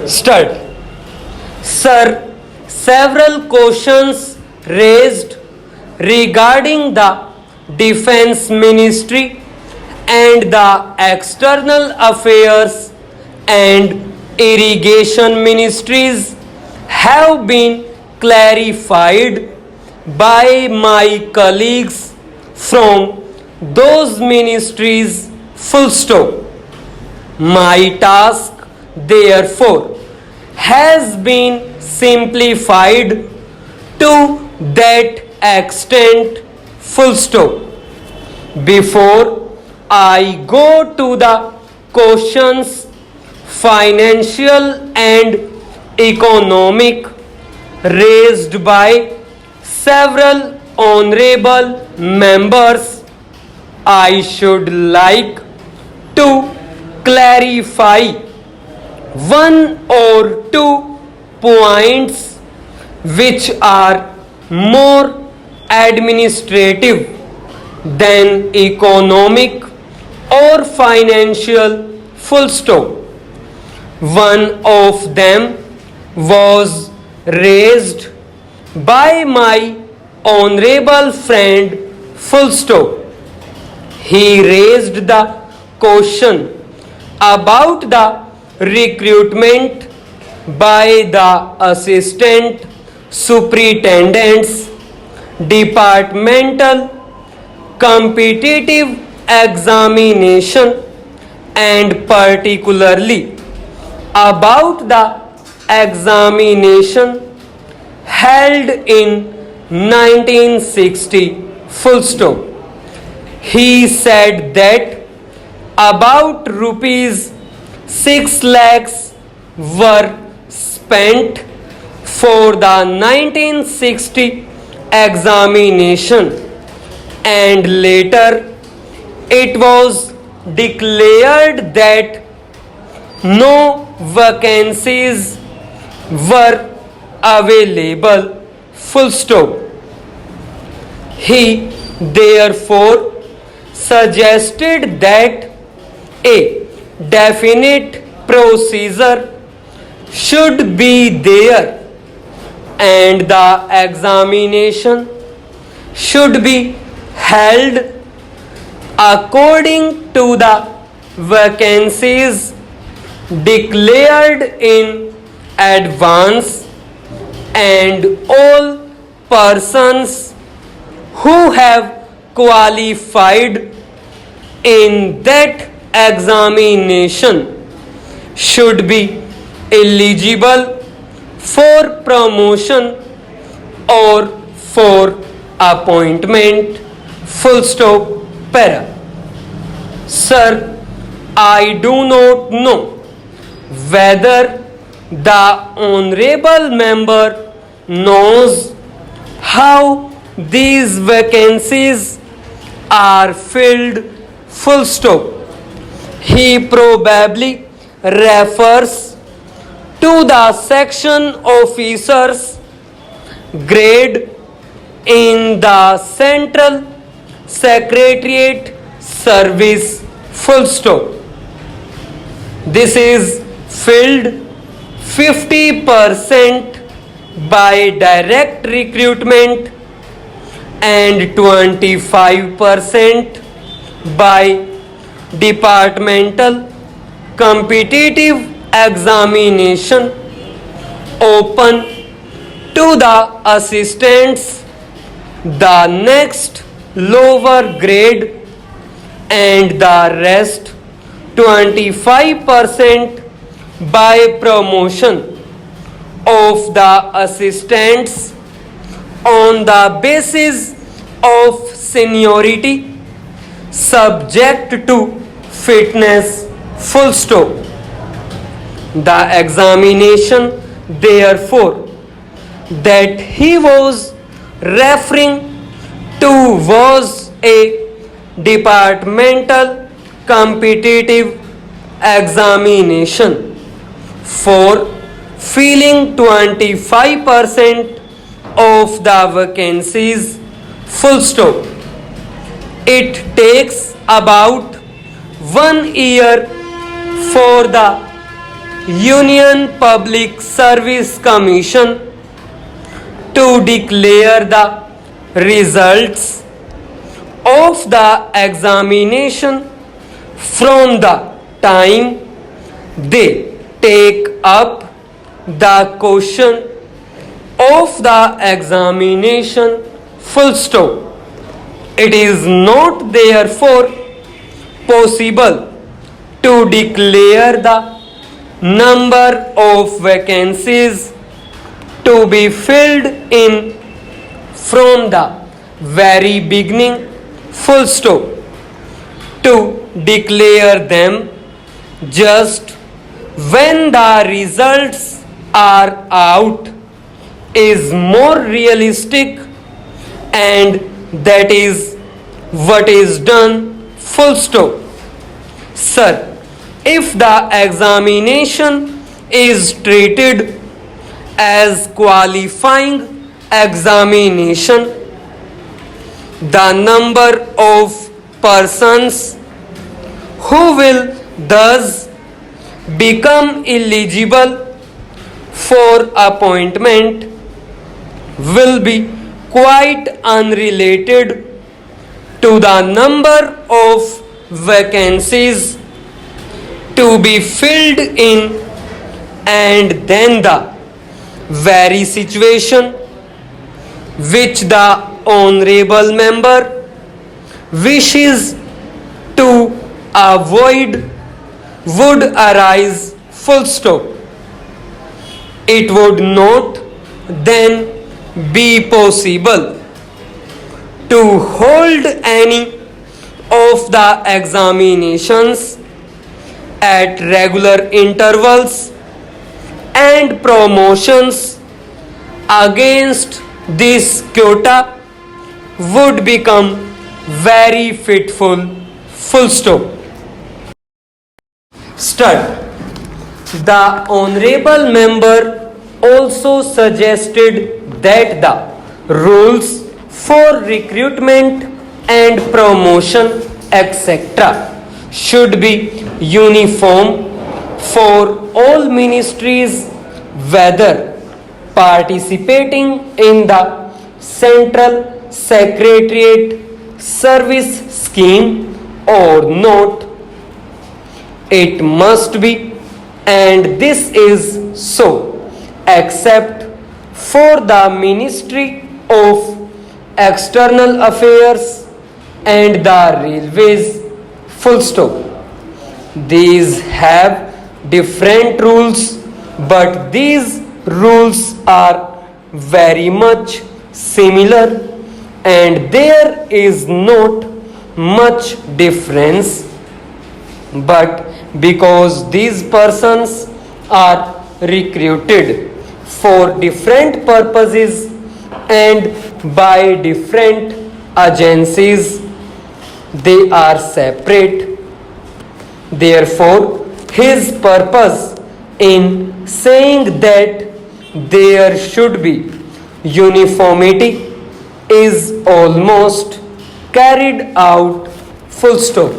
Start. Sir, several questions raised regarding the Defense Ministry and the External Affairs and Irrigation Ministries have been clarified by my colleagues from those ministries. Full stop. My task, therefore, has been simplified to that extent. Full stop. Before I go to the questions financial and economic raised by several honorable members, I should like to clarify one or two points which are more administrative than economic or financial. Full stop. One of them was raised by my honorable friend. Full stop. He raised the question about the recruitment by the assistant superintendents, departmental competitive examination, and particularly about the examination held in 1960. Full stop. He said that about rupees 6 lakhs were spent for the 1960 examination, and later it was declared that no vacancies were available. Full stop. He therefore suggested that a definite procedure should be there and the examination should be held according to the vacancies declared in advance, and all persons who have qualified in that examination should be eligible for promotion or for appointment. Full stop. Para. Sir, I do not know whether the honorable member knows how these vacancies are filled. Full stop. He probably refers to the section officers grade in the Central Secretariat Service. Full stop. This is filled 50% by direct recruitment and 25% by departmental competitive examination open to the assistants, the next lower grade, and the rest 25% by promotion of the assistants on the basis of seniority subject to fitness. Full stop. The examination, therefore, that he was referring to was a departmental competitive examination for filling 25% of the vacancies. Full stop. It takes about 1 year for the Union Public Service Commission to declare the results of the examination from the time they take up the question of the examination, full stop. It is not therefore possible to declare the number of vacancies to be filled in from the very beginning, full stop. To declare them just when the results are out is more realistic, and that is what is done, full stop. Sir, if the examination is treated as qualifying examination, the number of persons who will thus become eligible for appointment will be quite unrelated to the number of vacancies to be filled in, and then the very situation which the honorable member wishes to avoid would arise, full stop. It would not then be possible to hold any of the examinations at regular intervals, and promotions against this quota would become very fitful, full stop. Stud. The honorable member also suggested that the rules for recruitment and promotion, etc., should be uniform for all ministries, whether participating in the Central Secretariat Service Scheme or not. It must be, and this is so, except for the Ministry of External Affairs and the Railways, full stop. These have different rules, but these rules are very much similar, and there is not much difference. But because these persons are recruited for different purposes and by different agencies, they are separate. Therefore, his purpose in saying that there should be uniformity is almost carried out, full stop.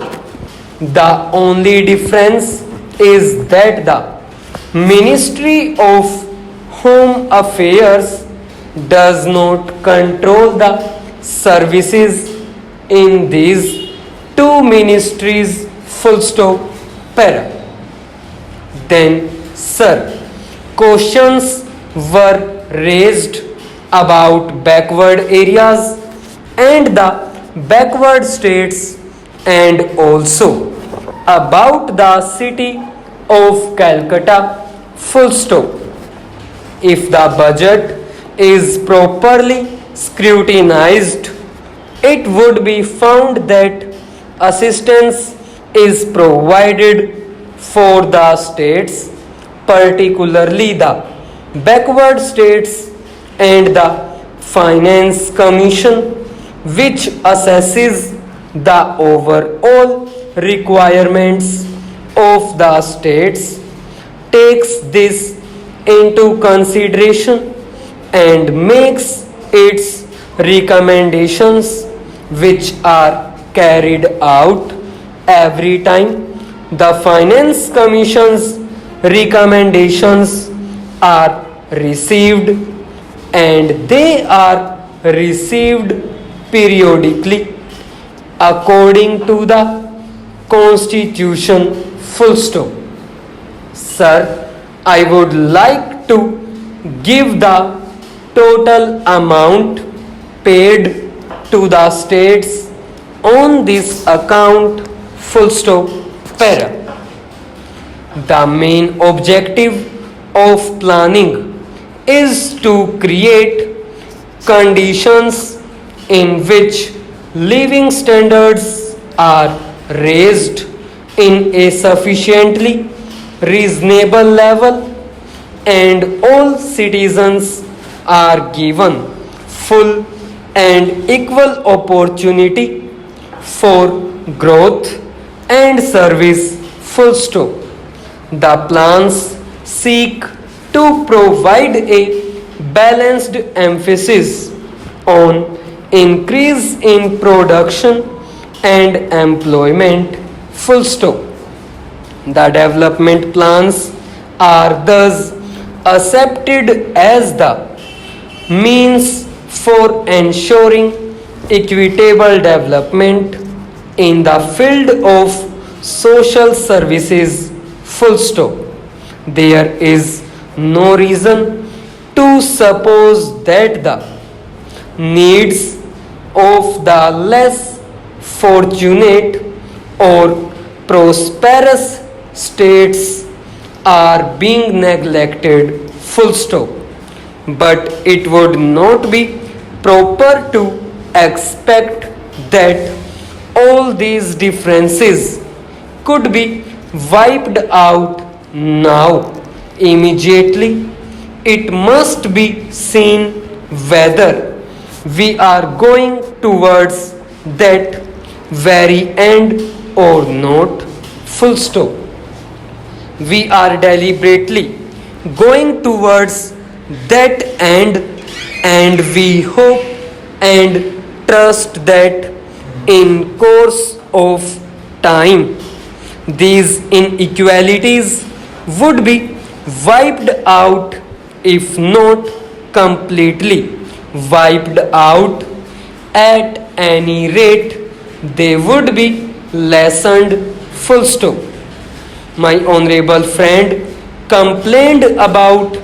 The only difference is that the Ministry of Home Affairs does not control the services in these two ministries, full stop, para. Then, sir, questions were raised about backward areas and the backward states, and also about the city of Calcutta, full stop. If the budget is properly scrutinized, it would be found that assistance is provided for the states, particularly the backward states, and the Finance Commission, which assesses the overall requirements of the states, takes this into consideration and makes its recommendations, which are carried out every time the Finance Commission's recommendations are received, and they are received periodically according to the Constitution. Full stop. Sir, I would like to give the total amount paid to the states on this account. Full stop. Para. The main objective of planning is to create conditions in which living standards are raised in a sufficiently reasonable level, and all citizens are given full and equal opportunity for growth and service. Full stop. The plans seek to provide a balanced emphasis on increase in production and employment. Full stop. The development plans are thus accepted as the means for ensuring equitable development in the field of social services. Full stop. There is no reason to suppose that the needs of the less fortunate or prosperous states are being neglected. Full stop. But it would not be proper to expect that all these differences could be wiped out now immediately. It must be seen whether we are going towards that very end or not. Full stop. We are deliberately going towards that end, and we hope and trust that in course of time these inequalities would be wiped out, if not completely wiped out. At any rate, they would be lessened. Full stop. My honorable friend complained about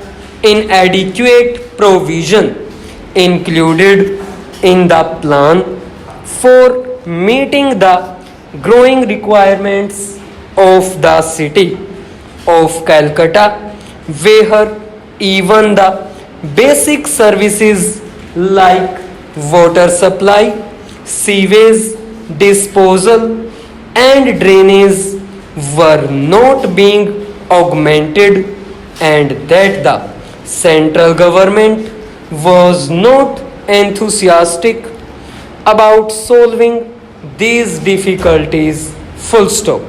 inadequate provision included in the plan for meeting the growing requirements of the city of Calcutta, where even the basic services like water supply, sewage disposal, and drainage were not being augmented, and that the central government was not enthusiastic about solving these difficulties. Full stop.